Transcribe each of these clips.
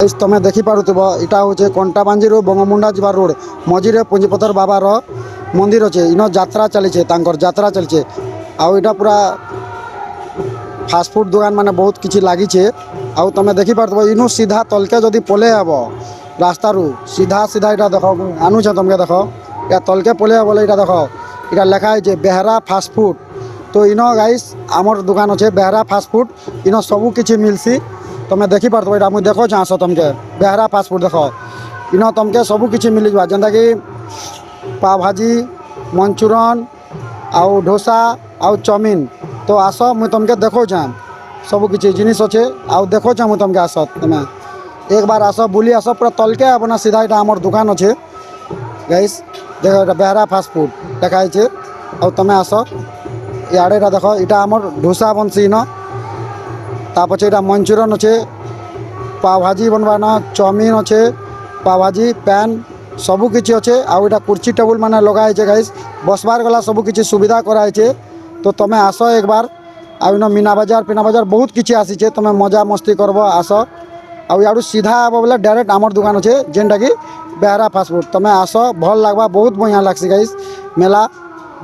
तुम्हें देखिपुव यहाँ हूँ कंटाबांजी रू बंगमुंडा जा रोड मझीरे पुंजीपतर बाबार मंदिर अच्छे इन यात्रा चली यात्रा चलचे आईटा पूरा फास्टफुड दुकान माने बहुत किसी लगी आउ तुम्हें देखिपुव इनू सीधा तलके जदि पलि हम रास्ता रू सीधा सीधा यहाँ देख आनुचे तुमके देख या तलके पलि हम बोले देख यहाँ लिखाई बेहरा फास्टफुड। तो इन गाइस आमर दुकान अच्छे बेहरा फास्टफुड इन सबू किसी मिलसी तुम्हें देखिपुव यहाँ मुझे देखो आस तुमके बेहरा फास्टफुड देख इन तुमके सबू किसी मिल जा जेनता कि पाव भाजी मंचूरियन आउ डोसा आउ चाउमिन। तो आस मुझे तुमके देखो सबू किसी जिनिस अच्छे आउ देखो मुझे तुमके आस तुम्हें एक बार आस बुली आस पूरा तलके अपना सीधा यहाँ आमर दुकान अच्छे गाइस देखो ये बेहरा फास्टफुड देखाई आउ तुम्हें आस इे देख यहाँ आमर डोसा बनसी इन तापचे यहाँ मंचूरियन अच्छे पाव भाजी बनवाना चाउमिन अच्छे पाव भाजी पैन सबू किसी अच्छे आउ यहाँ कुर्सी टेबुल मैंने लगाई गाइस बसबार गला सबू किसी सुविधा कराई। तो तुम्हें आस एक बार आउ इन मीना बजार पिना बजार बहुत किसी आसीचे तुम्हें मजा मस्ती करब आस आउ यार सीधा आब बोले डायरेक्ट आमर दुकान अच्छे जेनटा कि बेहरा फास्टफुड तुम्हें आस भल लगवा बहुत बढ़िया लगसी गाइस मेला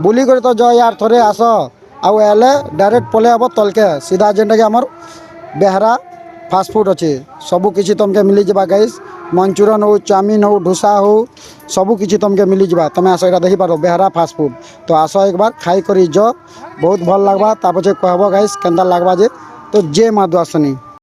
बुली कर तो जाओ यार थोड़े आस आउ एले डायरेक्ट पलि हम तलके सीधा जेनटा कि आमर बेहरा फास्टफुड अच्छे सबू किसी तुमके मिली जावा गाइस मंचूरियन हो चाउमिन हो डोसा हो सबू किसी तुमके मिली जावा तुम्हें आस यहाँ देखिपार बेहरा फास्टफुड। तो आस एक बार खाई कर बहुत भल लगवा तापचे कहब गाइस केन्ता लगवा जे। तो जय माँ दुआसनी।